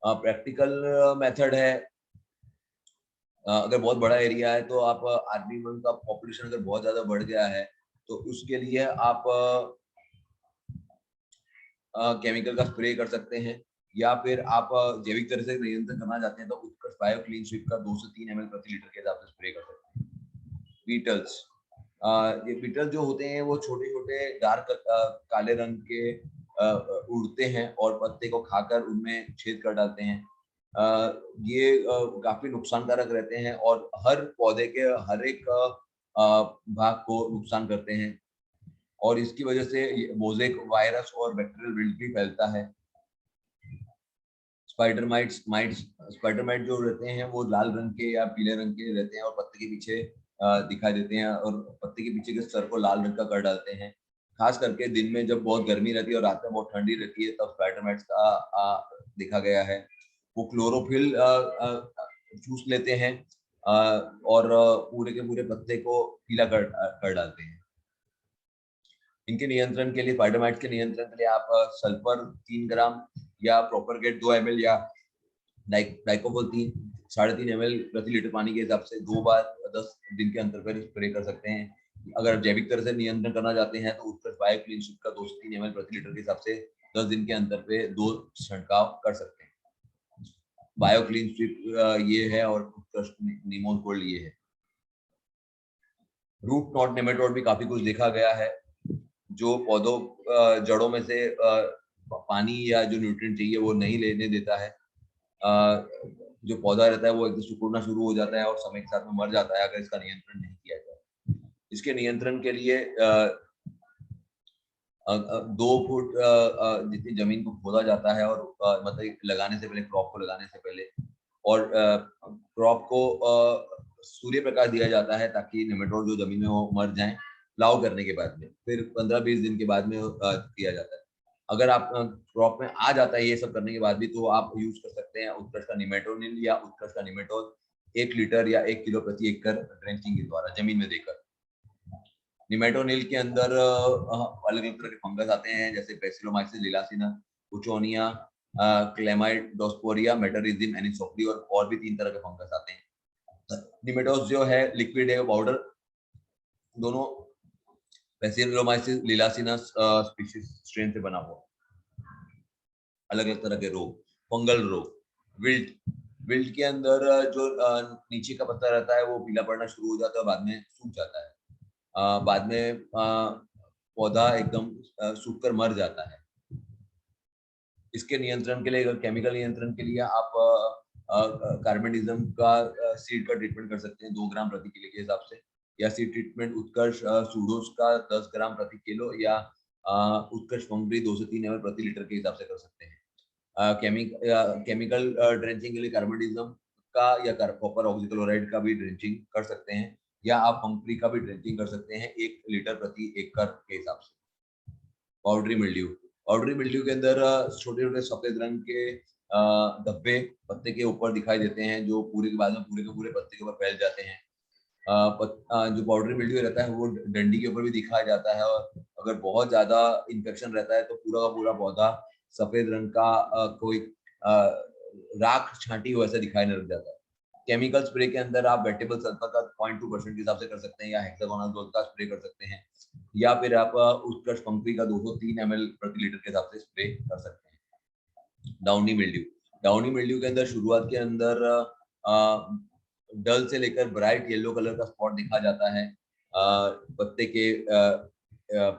प्रैक्टिकल मेथड है, अगर बहुत बड़ा एरिया है तो आप आर्मी वन का पॉपुलेशन अगर बहुत ज्यादा बढ़ गया है तो उसके लिए आप केमिकल का स्प्रे कर सकते हैं, या फिर आप जैविक तरह से नियंत्रण करना चाहते हैं तो उत्कर्ष बायो क्लीन स्वीप का 2 से 3 ml प्रति लीटर के हिसाब से स्प्रे कर सकते हैं। बीटल्स, ये बीटल जो होते हैं वो छोटे छोटे डार्क काले रंग के उड़ते हैं और पत्ते को खाकर उनमें छेद कर डालते हैं। ये काफी नुकसानकारक रहते हैं और हर पौधे के हर एक भाग को नुकसान करते हैं, और इसकी वजह से मोज़ेक वायरस और बैक्टीरियल विल्ट भी फैलता है। स्पाइडर माइट जो रहते हैं वो लाल रंग के या पीले रंग के रहते हैं और पत्ते के पीछे दिखाई देते हैं, और पत्ते के पीछे के सर को लाल रंग का कर डालते हैं। खास करके दिन में जब बहुत गर्मी रहती है और रात में बहुत ठंडी रहती है तब स्पाइडर माइट्स का देखा गया है। वो क्लोरोफिल चूस लेते हैं और पूरे के पूरे पत्ते को पीला कर डालते हैं। इनके नियंत्रण के लिए, स्पाइडर माइट्स के नियंत्रण के लिए आप सल्फर 3 ग्राम या प्रोपरगेट 2 ml या डाइकोफोल 3.5 ml प्रति लीटर पानी के हिसाब से 2 बार 10 दिन के अंतर पर स्प्रे कर सकते हैं। अगर आप जैविक तरह से नियंत्रण करना चाहते हैं तो उत्कृष्ट बायो क्लीन स्वीप का 2 से 3 ml प्रति लीटर के हिसाब से 10 दिन के अंतर पे 2 छिड़काव कर सकते हैं। बायो क्लीन स्वीप ये है और उत्कृष्ट नीमोन गोल्ड ये है। रूट नॉट नेमेटोड भी काफी कुछ देखा गया है, जो पौधों जड़ों में से पानी या जो न्यूट्रिएंट चाहिए वो नहीं लेने देता है। जो पौधा रहता है वो एकदम सिकुड़ना शुरू हो जाता है और समय के साथ में मर जाता है अगर इसका नियंत्रण नहीं किया जाए। इसके नियंत्रण के लिए 2 फुट जितनी जमीन को खोदा जाता है और मतलब लगाने से पहले, क्रॉप को लगाने से पहले, और क्रॉप को सूर्य प्रकाश दिया जाता है ताकि नेमेटोड जो जमीन में वो मर जाएं प्लाव करने के बाद में। फिर 15-20 दिन के बाद में किया जाता है। अगर आप क्रॉप में आ जाता है ये सब करने के बाद भी, तो आप यूज कर सकते हैं उत्कर्ष का निमेटोनिल या उत्कर्ष का निमेटोड 1 लीटर या 1 किलो प्रति एकड़ ड्रेंचिंग के द्वारा जमीन में देकर। निमेटोनिल के अंदर अलग अलग तरह के फंगस आते हैं, जैसे बेसिलोमाइसिस लिलासिना, पुचोनिया, क्लेमाइडोस्पोरिया, मेटारिजिम, एनिसोफ्ली और भी 3 तरह के फंगस आते हैं। निमेटोड जो है लिक्विड है, पाउडर, दोनों बेसिलोमाइसिस लिलासिना स्पीशीज स्ट्रेन से बना हुआ। अलग अलग तरह के रोग, फंगल रोग, विल्ट के अंदर जो नीचे का पत्ता रहता है वो पीला पड़ना शुरू हो जाता है, बाद में सूख जाता है, बाद में पौधा एकदम सूखकर मर जाता है। इसके नियंत्रण के लिए, अगर केमिकल नियंत्रण के लिए आप कार्बेंडिज्म का सीड का ट्रीटमेंट कर सकते हैं 2 ग्राम प्रति किलो के हिसाब से, या सीड ट्रीटमेंट उत्कर्ष सूडोज का 10 ग्राम प्रति किलो, या उत्कर्ष फंगरी 2 से 3 ml प्रति लीटर के हिसाब से कर सकते हैं। केमिकल ड्रेंचिंग के लिए कार्बेंडिज्म का या कॉपर ऑक्सीक्लोराइड का भी ड्रेंचिंग कर सकते हैं, या आप फंगरी का भी ड्रेंचिंग कर सकते हैं 1 लीटर प्रति एकड़ के हिसाब से। पाउडरी मिल्ड्यू के अंदर छोटे छोटे सफेद रंग के धब्बे पत्ते के ऊपर दिखाई देते हैं, जो पूरे के बाद में पूरे के पूरे पत्ते के ऊपर फैल जाते हैं। जो पाउडरी मिल्ड्यू रहता है वो डंडी के ऊपर भी दिखाया जाता है, और अगर बहुत ज्यादा इन्फेक्शन रहता है तो पूरा का पूरा पौधा सफेद रंग का कोई राख छांटी वैसा दिखाई लग जाता है। केमिकल स्प्रे के अंदर आप वेटेबल सल्फर का 0.2% के हिसाब से कर सकते हैं, या हेक्सागोनाजोल का स्प्रे कर सकते हैं, या फिर आप उत्कर्ष फंगरी का 203 ml प्रति लीटर के हिसाब से स्प्रे कर सकते हैं। डाउनी मिल्ड्यू के अंदर शुरुआत के अंदर डल से लेकर ब्राइट येलो कलर का स्पॉट दिखा जाता है पत्ते के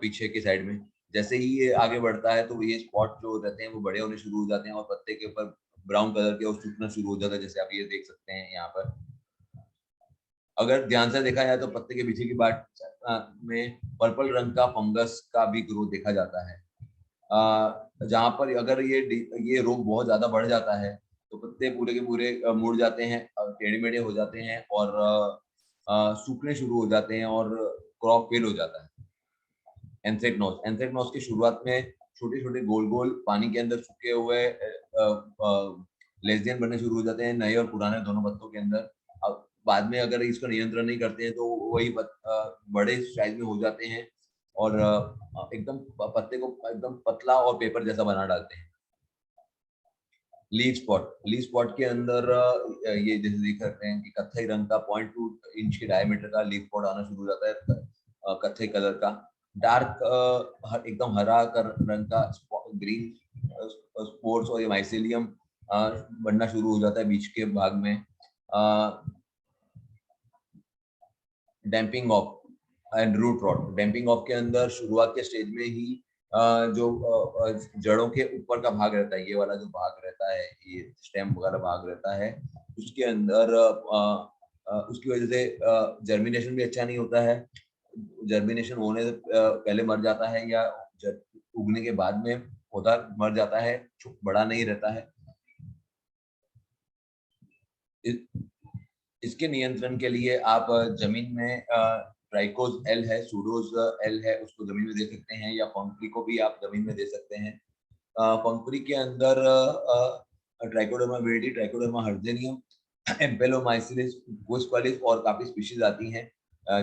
पीछे के साइड में। जैसे ही ये आगे बढ़ता है तो ये स्पॉट जो रहते हैं वो बड़े होने शुरू हो जाते हैं और पत्ते के ऊपर ब्राउन कलर के और सूखना शुरू हो जाता है, जैसे आप ये देख सकते हैं यहाँ पर। अगर ध्यान से देखा जाए तो पत्ते के पीछे की बाट में पर्पल रंग का फंगस का भी ग्रोथ देखा जाता है। जहाँ पर अगर ये रोग बहुत ज्यादा बढ़ जाता है तो पत्ते पूरे के पूरे मुड़ जाते हैं, टेढ़े मेढ़े हो जाते हैं और सूखने शुरू हो जाते हैं और क्रॉप फेल हो जाता है। एंथ्रेक्नोज की शुरुआत में छोटे छोटे गोल गोल पानी के अंदर सूखे हुए लेजियन बनने शुरू हो जाते हैं, नए और पुराने दोनों पत्तों के अंदर। अब बाद में अगर इसका नियंत्रण नहीं करते हैं तो वही बड़े साइज में हो जाते हैं और एकदम पत्ते को एकदम पतला और पेपर जैसा बना डालते हैं। लीफ स्पॉट के अंदर ये जैसे देख सकते हैं कि कत्थई रंग का 0.2 इंच के डायमीटर का लीफ स्पॉट आना शुरू हो जाता है, कत्थई कलर का। डार्क एकदम हरा रंग का ग्रीन स्पोर्स और माइसेलियम बनना शुरू हो जाता है बीच के भाग में। Damping off and root rot. Damping off के अंदर शुरुआत के स्टेज में ही जो जड़ों के ऊपर का भाग रहता है, ये वाला जो भाग रहता है, ये स्टेम वगैरह भाग रहता है, उसके अंदर उसकी वजह से जर्मिनेशन भी अच्छा नहीं होता है। जर्मिनेशन होने से पहले मर जाता है, या उगने के बाद में पौधा मर जाता है, बड़ा नहीं रहता है। इसके नियंत्रण के लिए आप जमीन में ट्राइकोज एल है, सूडोज एल है, उसको जमीन में दे सकते हैं, या फंगरी को भी आप जमीन में दे सकते हैं। फंगरी के अंदर ट्राइकोडर्मा विरिडी, ट्राइकोडर्मा हर्जेनियम, एम्पेलोमाइसिलिस, गोस्क्वालिस और काफी स्पीशीज आती हैं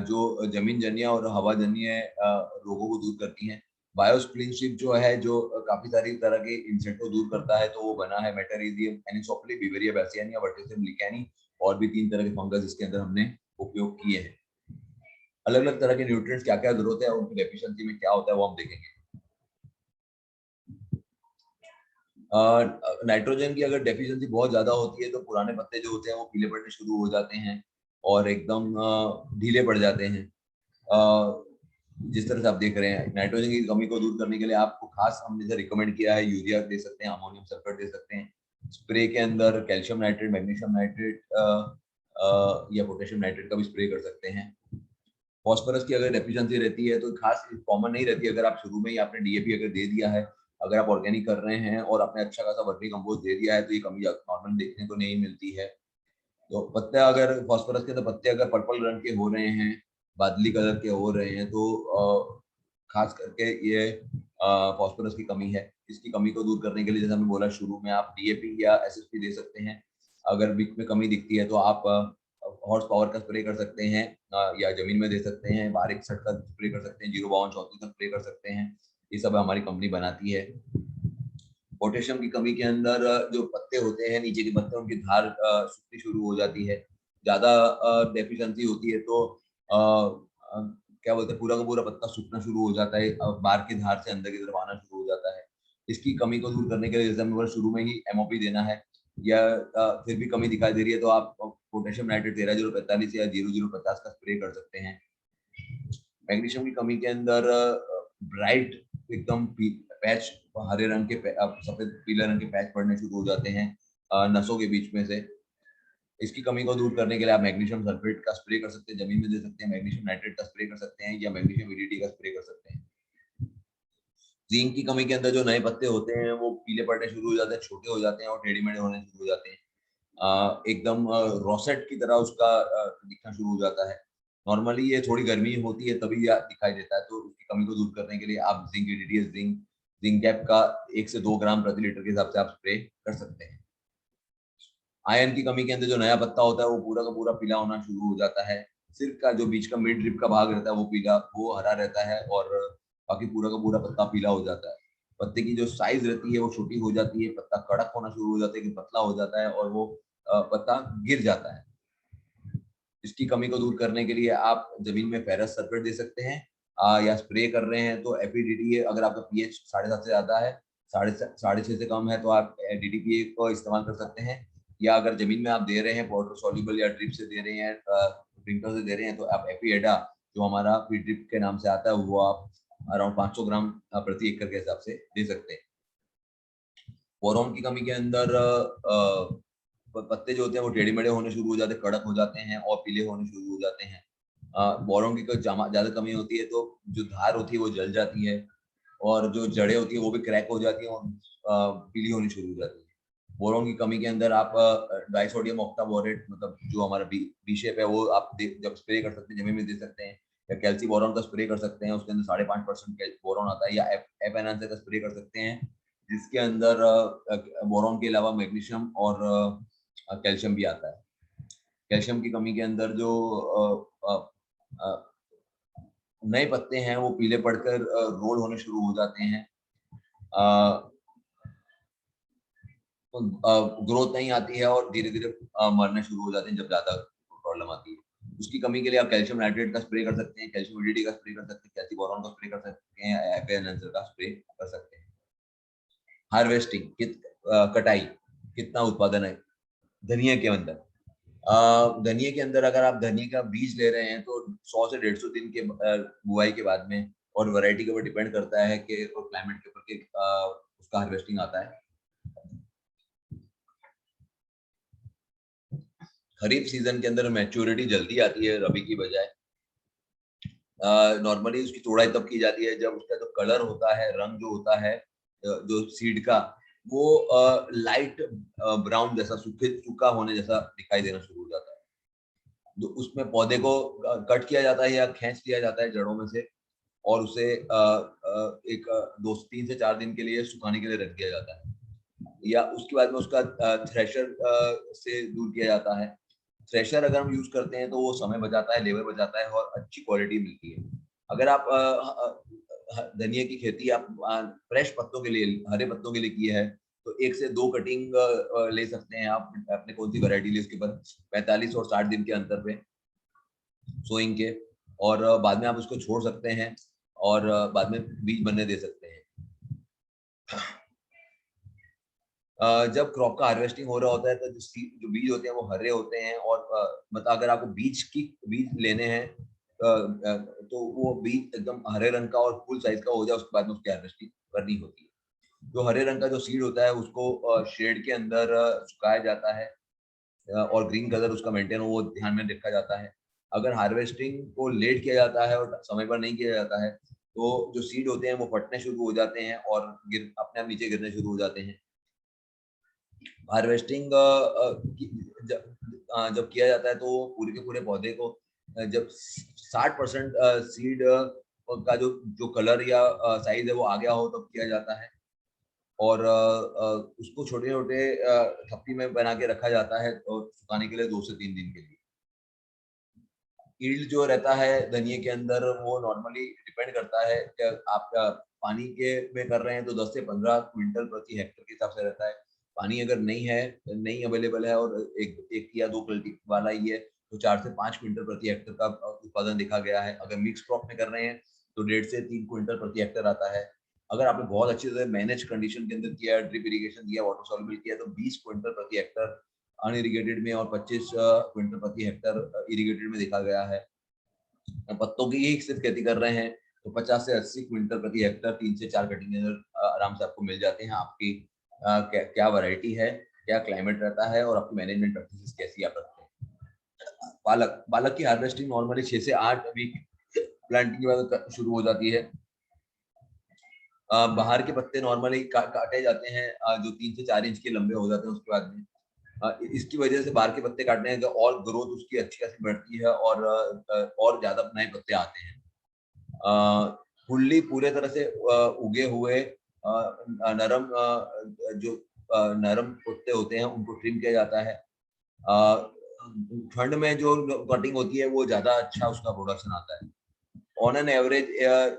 जो जमीन जन्य और हवा जन्य रोगों को दूर करती हैं। बायोस्प्लिनशिप जो है, जो काफी सारी तरह के इंसेक्ट को दूर करता है, तो वो बना है मेटारिजियम, एनिसोप्ली, बिवेरिया बैसियाना, वर्टिसियम लिकेनी और भी 3 तरह के फंगस इसके अंदर हमने उपयोग किए हैं। अलग अलग तरह के न्यूट्रिएंट्स क्या क्या जरूरत है और उनकी डेफिशिएंसी में क्या होता है वो हम देखेंगे। नाइट्रोजन की अगर डेफिशिएंसी बहुत ज्यादा होती है तो पुराने पत्ते जो होते हैं वो पीले पड़ने शुरू हो जाते हैं और एकदम ढीले पड़ जाते हैं। जिस तरह से आप देख रहे हैं, नाइट्रोजन की कमी को दूर करने के लिए आपको खास हमने जैसे रिकमेंड किया है, यूरिया दे सकते हैं, अमोनियम सल्फेट दे सकते हैं, स्प्रे के अंदर कैल्शियम नाइट्रेट, मैग्नीशियम नाइट्रेट या पोटेशियम नाइट्रेट का भी स्प्रे कर सकते हैं। फॉस्फोरस की अगर डेफिशिएंसी रहती है तो खास कॉमन नहीं रहती, अगर आप शुरू में ही आपने डीएपी अगर दे दिया है, अगर आप ऑर्गेनिक कर रहे हैं और आपने अच्छा खासा वर्मी कंपोस्ट दे दिया है तो ये कमी नॉर्मल देखने को नहीं मिलती है। तो पत्ते अगर फॉस्फोरस के अंदर पत्ते अगर पर्पल रंग के हो रहे हैं, बादली कलर के हो रहे हैं, तो खास करके ये फॉस्फोरस की कमी है। इसकी कमी को दूर करने के लिए जैसे हमने बोला शुरू में, आप डीएपी या एसएसपी दे सकते हैं। अगर बीच में कमी दिखती है तो आप हॉर्स पावर का स्प्रे कर सकते हैं, या जमीन में दे सकते हैं, बारीक सट का स्प्रे कर सकते हैं, 052 का स्प्रे कर सकते हैं। ये सब हमारी कंपनी बनाती है। पोटेशियम की कमी के अंदर जो पत्ते होते हैं, नीचे के पत्ते, उनकी धार सूखनी शुरू हो जाती है। ज्यादा डेफिशिएंसी होती है तो क्या बोलते हैं, पूरा का पूरा पत्ता सूखना शुरू हो जाता है, बाहर की धार से अंदर की तरफ आना शुरू हो जाता है। इसकी कमी को दूर करने के लिए जैसे हमने बोला शुरू में ही एमओपी देना है, या फिर भी कमी दिखाई दे रही है तो आप पोटेशियम नाइट्रेट 13-045 या 0050 का स्प्रे कर सकते हैं। मैग्नीशियम की कमी के अंदर ब्राइट एकदम पैच, हरे रंग के सफेद पीले रंग के पैच पड़ने शुरू हो जाते हैं नसों के बीच में से। इसकी कमी को दूर करने के लिए आप मैग्नीशियम सल्फेट का स्प्रे कर सकते हैं, जमीन में दे सकते हैं, मैग्नीशियम नाइट्रेट का स्प्रे कर सकते हैं, या मैग्नीशियम ईडीटी का स्प्रे कर सकते हैं। जिंक की कमी के अंदर जो नए पत्ते होते हैं वो पीले पड़ने शुरू हो जाते हैं, छोटे हो जाते हैं और टेढ़े मेढ़े होने शुरू हो जाते हैं। एकदम रोसेट की तरह उसका दिखना शुरू हो जाता है। नॉर्मली ये थोड़ी गर्मी होती है तभी दिखाई देता है, तो उसकी कमी को दूर करने के लिए आप जिंक ईडीटी, जिंक गैप का 1 से 2 ग्राम प्रति लीटर के हिसाब से आप स्प्रे कर सकते हैं। आयरन की कमी के अंदर जो नया पत्ता होता है वो पूरा का पूरा पीला होना शुरू हो जाता है। सिर का जो बीच का मिड ड्रिप का भाग रहता है वो पीला, वो हरा रहता है, और बाकी पूरा का पूरा पत्ता पीला हो जाता है। पत्ते की जो साइज रहती है वो छोटी हो जाती है, पत्ता कड़क होना शुरू हो जाता है कि पतला हो जाता है, और वो पत्ता गिर जाता है। इसकी कमी को दूर करने के लिए आप जमीन में फेरस सल्फेट दे सकते हैं, या स्प्रे कर रहे हैं तो एफईडीटी, अगर आपका पीएच 7.5 से ज्यादा है, 6.5 से कम है तो आप डीडीपीए को इस्तेमाल कर सकते हैं। या अगर जमीन में आप दे रहे हैं पाउडर सॉल्युबल या ड्रिप से दे रहे हैं, स्प्रिंकलर से दे रहे हैं, तो आप एफीएडा जो हमारा फीड ड्रिप के नाम से आता है वो आप अराउंड 500 ग्राम प्रति एकड़ के हिसाब से दे सकते हैं। बोरोन की कमी के अंदर पत्ते जो होते हैं वो टेढ़े मेढ़े होने शुरू हो जाते हैं, कड़क हो जाते हैं और पीले होने शुरू हो जाते हैं। बोरोन की ज्यादा कमी होती है तो जो धार होती है वो जल जाती है, और जो जड़ें होती है वो भी क्रैक हो जाती है और पीली होनी शुरू हो जाती है। बोरोन की कमी के अंदर आप डाइसोडियम ऑक्टाबोरेट, मतलब जो हमारा बी शेप है, वो आप जब स्प्रे कर सकते हैं जमीन में दे सकते हैं, या कैल्सी बोरोन का स्प्रे कर सकते हैं, उसके अंदर 5.5% बोरोन आता है, या एफ एनहांसर का स्प्रे कर सकते हैं जिसके अंदर बोरोन के अलावा मैग्नीशियम और कैल्शियम भी आता है। कैल्शियम की कमी के अंदर जो नए पत्ते हैं वो पीले पड़कर रोल होने शुरू हो जाते हैं, तो ग्रोथ नहीं आती है और धीरे धीरे मरने शुरू हो जाते हैं जब ज्यादा प्रॉब्लम आती है। उसकी कमी के लिए आप कैल्शियम नाइट्रेट का स्प्रे कर सकते हैं, कैल्शियम ईडीटी का स्प्रे कर सकते हैं, कैल्शियम बोरॉन का स्प्रे कर सकते हैं, एफ एनहांसर का स्प्रे कर सकते हैं। हार्वेस्टिंग, कटाई, कितना उत्पादन है धनिया के अंदर। धनिया के अंदर अगर आप धनिया का बीज ले रहे हैं तो 100 से 150 दिन के बुआई के बाद में, और वैरायटी के ऊपर डिपेंड करता है कि, और क्लाइमेट के ऊपर कि उसका हार्वेस्टिंग आता है। खरीफ सीजन के अंदर मैच्योरिटी जल्दी आती है रबी की बजाय। नॉर्मली उसकी तोड़ाई तब की जाती है जब उसका जो कलर होता है, रंग जो होता है जो सीड का, वो लाइट ब्राउन जैसा, सूखा होने जैसा दिखाई देना शुरू हो जाता है। तो उसमें पौधे को कट किया जाता है या खींच लिया जाता है जड़ों में से, और उसे एक 2 3 से 4 दिन के लिए सुखाने के लिए रख दिया जाता है, या उसके बाद में उसका थ्रेशर से दूर किया जाता है। थ्रेशर अगर हम यूज करते हैं तो वो समय बचाता है, लेबर बचाता है और अच्छी क्वालिटी मिलती है। अगर आप धनिया की खेती आप फ्रेश पत्तों के लिए, हरे पत्तों के लिए की है, तो 1 से 2 कटिंग ले सकते हैं आप, अपने कौन सी वैरायटी ले उसके ऊपर 45 और 60 दिन के अंतर पे सोइंग के, और बाद में आप उसको छोड़ सकते हैं और बाद में बीज बनने दे सकते हैं। जब क्रॉप का हार्वेस्टिंग हो रहा होता है तो जो बीज होते हैं वो हरे होते हैं, और मतलब अगर आपको बीज लेने हैं तो वो बीज एकदम हरे रंग का और फुल साइज का हो जाए, उसके बाद में उसकी हार्वेस्टिंग करनी होती है। जो हरे रंग का जो सीड होता है उसको शेड के अंदर सुखाया जाता है और ग्रीन कलर उसका मेंटेन हो वो ध्यान में रखा जाता है। अगर हार्वेस्टिंग को लेट किया जाता है और समय पर नहीं किया जाता है तो जो सीड होते हैं वो फटने शुरू हो जाते हैं और गिर अपने आप नीचे गिरने शुरू हो जाते हैं। हार्वेस्टिंग जब किया जाता है तो पूरे के पूरे पौधे को जब 60% सीड का जो कलर या साइज है वो आ गया हो तब किया जाता है और उसको छोटे छोटे थप्पी में बना के रखा जाता है और सुखाने के लिए 2 से 3 दिन के लिए। यील्ड जो रहता है धनिये के अंदर वो नॉर्मली डिपेंड करता है कि आप पानी के में कर रहे हैं तो 10 से 15 क्विंटल प्रति हेक्टेयर के हिसाब से रहता है। पानी अगर नहीं है, नहीं अवेलेबल है और एक या 2 क्वालिटी वाला ही है तो 4 से 5 क्विंटल प्रति हेक्टेयर का उत्पादन देखा गया है। अगर मिक्स क्रॉप में कर रहे हैं तो 1.5 से 3 क्विंटल प्रति हेक्टेयर आता है। अगर आपने बहुत अच्छे से मैनेज कंडीशन के अंदर किया, ड्रिप इरिगेशन दिया, वाटर सॉल्युबल किया तो 20 क्विंटल प्रति हेक्टेयर अनइरिगेटेड में और 25 क्विंटल प्रति हेक्टेयर इरिगेटेड में देखा गया है। पत्तों की ही सिर्फ खेती कर रहे हैं तो 50 से 80 क्विंटल प्रति हेक्टेयर 3 से 4 कटिंग के अंदर आराम से आपको मिल जाते हैं। आपकी क्या वैरायटी है, क्या क्लाइमेट रहता है और आपकी मैनेजमेंट प्रैक्टिसेस कैसी आप रखते हैं। पालक पालक की हार्वेस्टिंग नॉर्मली 6 से 8 वीक प्लांटिंग के बाद शुरू हो जाती है। बाहर के पत्ते नॉर्मली काटे जाते हैं जो 3 से 4 इंच के लंबे हो जाते हैं उसके बाद में इसकी वजह से बाहर के पत्ते काटने हैं तो और ग्रोथ उसकी अच्छी खासी बढ़ती है और ज्यादा नए पत्ते आते हैं। फुल्ली पूरे तरह से उगे हुए नरम जो नरम पत्ते होते हैं उनको ट्रिम किया जाता है। ठंड में जो कटिंग होती है वो ज्यादा अच्छा उसका प्रोडक्शन आता है। ऑन एन एवरेज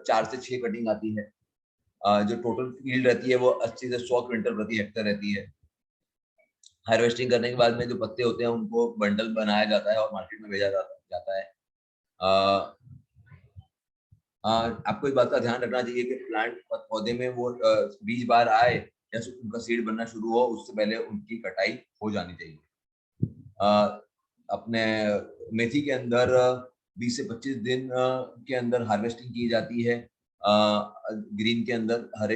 4 से 6 कटिंग आती है। जो टोटल फील्ड रहती है वो 80 से 100 क्विंटल प्रति हेक्टेयर रहती है। हार्वेस्टिंग करने के बाद में जो पत्ते होते हैं उनको बंडल बनाया जाता है और मार्केट में भेजा जाता है। आपको इस बात का ध्यान रखना चाहिए कि प्लांट पौधे में वो बीज बार आए या उनका सीड बनना शुरू हो उससे पहले उनकी कटाई हो जानी चाहिए। अपने मेथी के अंदर 20 से 25 दिन के अंदर हार्वेस्टिंग की जाती है। ग्रीन के अंदर हरे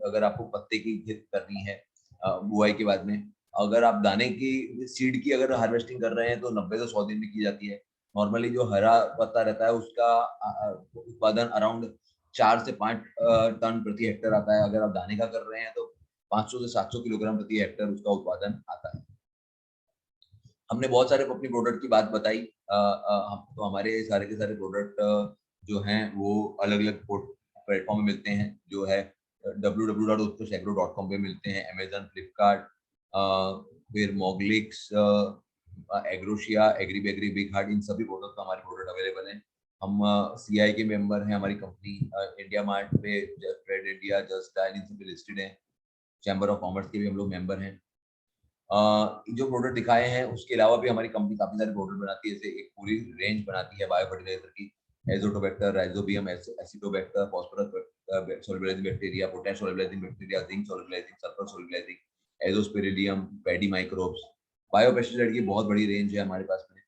अगर आपको पत्ते की खेती करनी है बुआई के बाद में। अगर आप दाने की सीड की अगर हार्वेस्टिंग कर रहे हैं तो 90 से 100 दिन में की जाती है। नॉर्मली जो हरा पत्ता रहता है उसका उत्पादन अराउंड 4 से 5 टन प्रति हेक्टेयर आता है। अगर आप दाने का कर रहे हैं तो 500 से 700 किलोग्राम प्रति हेक्टेयर उसका उत्पादन आता है। हमने बहुत सारे अपनी प्रोडक्ट की बात बताई। तो हमारे सारे के सारे प्रोडक्ट जो हैं वो अलग अलग प्लेटफॉर्म में मिलते हैं जो है www.utkarshagro.com पे मिलते हैं। अमेजन, फ्लिपकार्ट, फिर मोगलिक्स, एग्रोशिया, एग्रीबेगरी, बिग हार्ट, इन सभी प्रोडक्ट हमारे प्रोडक्ट अवेलेबल हैं। हम सीआई के मेंबर हैं। हमारी कंपनी इंडिया मार्ट पे, Just Trade India, Just Dial, इन सभी लिस्टेड हैं। चैम्बर ऑफ कॉमर्स के भी हम लोग मेंबर हैं। जो प्रोडक्ट दिखाए हैं उसके अलावा भी हमारी कंपनी काफी सारे प्रोडक्ट बनाती है। जैसे एक पूरी रेंज बनाती है बायो फर्टिलाइजर की। Azotobacter, rhizobium, acetobacter, phosphorus solubilising bacteria, potash solubilising bacteria, zinc solubilising, sulphur solubilising, azospirillum, paddy microbes. Bio pesticide की बहुत बड़ी रेंज है हमारे पास में।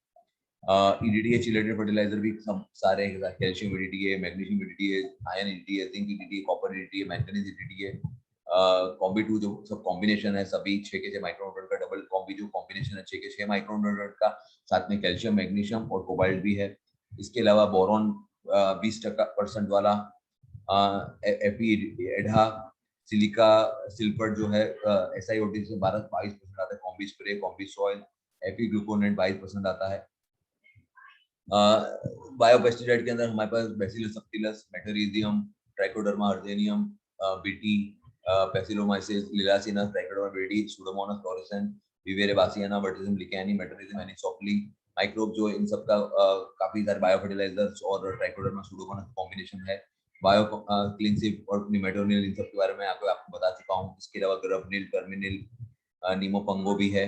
ईडीडीए चिलेटेड फर्टिलाइजर भी सब सारे हैं। Calcium EDDA, magnesium EDDA, iron EDDA, zinc EDDA, copper EDDA, manganese EDDA, combi 2 जो सब कॉम्बिनेशन है सभी 6 के 6 माइक्रोन्यूट्रिएंट का डबल कॉम्बी जो कॉम्बिनेशन है 6 के 6 माइक्रोन्यूट्रिएंट का, साथ में कैल्शियम, मैग्नीशियम और कोबाल्ट भी है। इसके अलावा बोरॉन 20% वाला, एफी एडा, सिलिका सिल्फर जो है एसआईओटी से 22% आता है। कॉम्बी स्प्रे, कॉम्बी सॉइल, एफी ग्लूकोनेट 22% आता है। बायो पेस्टिसाइड के अंदर हमारे पास bacillus subtilis, metarhizium, trichoderma harzianum, BT, paecilomyces, lilacinus, trichoderma viride, pseudomonas fluorescens, beauveria bassiana, verticillium lecanii, metarhizium anisopliae, microbe जो इन सब का काफी सारे बायो फर्टिलाइजर्स और ट्राइकोडर्मा सुडोमोनास कॉम्बिनेशन है। बायो क्लिनसिव और निमेटोनिल इन सब के बारे में आपको बता चुका हूँ। इसके अलावा ग्रबनिल, टर्मिनिल, नीमोपंगो भी है।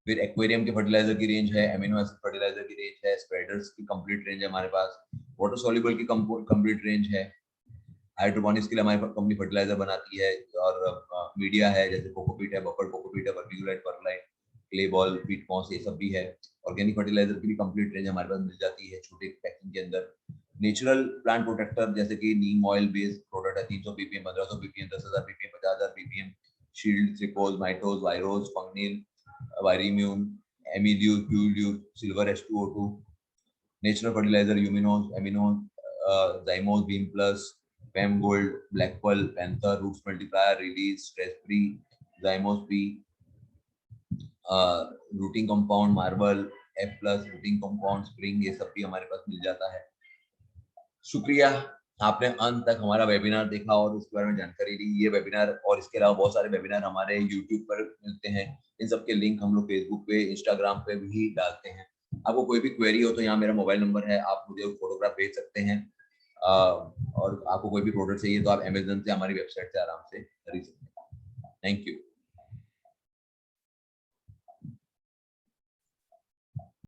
फिर एक्वेरियम के फर्टिलाइजर की रेंज है, अमीनो एसिड फर्टिलाइजर की रेंज है, स्प्रेडर्स की कंप्लीट रेंज है हमारे पास, वाटर सॉल्युबल की कंप्लीट रेंज है। हाइड्रोपोनिक्स के लिए हमारी कंपनी फर्टिलाइजर बनाती है और मीडिया है जैसे कोकोपीट है, बफर कोकोपीट है, vermiculite, perlite, clay ball, peat moss, ये सब भी है। ऑर्गेनिक फर्टिलाइजर की भी कंप्लीट रेंज हमारे पास मिल जाती है छोटे पैकिंग के अंदर। नेचुरल प्लांट प्रोटेक्टर जैसे कि नीम ऑयल बेस्ड प्रोडक्ट है, 300 ppm, 1500 ppm, 10,000 ppm, 50,000 ppm, shield, ट्रिकोज, माइटोज, वायरोस, फंगनिल, वायरिम्यून, एमिड्यू, प्यूल्यू, सिल्वर H2O2, नेचुरल फर्टिलाइजर, यूमिनोज, एमिनोज, जाइमोज, बीम प्लस, पेम gold, black pearl, panther, roots multiplier, release, stress free, जाइमोज P, rooting compound, marble, F plus, rooting compound, spring, ये सब भी हमारे पास मिल जाता है। शुक्रिया, आपने अंत तक हमारा वेबिनार देखा और उसके बारे में जानकारी ली। ये वेबिनार और इसके अलावा बहुत सारे वेबिनार हमारे यूट्यूब पर मिलते हैं। इन सब के लिंक हम लोग फेसबुक पे, इंस्टाग्राम पे भी डालते हैं। आपको कोई भी क्वेरी हो तो यहाँ मेरा मोबाइल नंबर है, आप मुझे फोटोग्राफ भेज सकते हैं। और आपको कोई भी प्रोडक्ट चाहिए तो आप अमेजन से, हमारी वेबसाइट से आराम से खरीद सकते हैं। Thank you.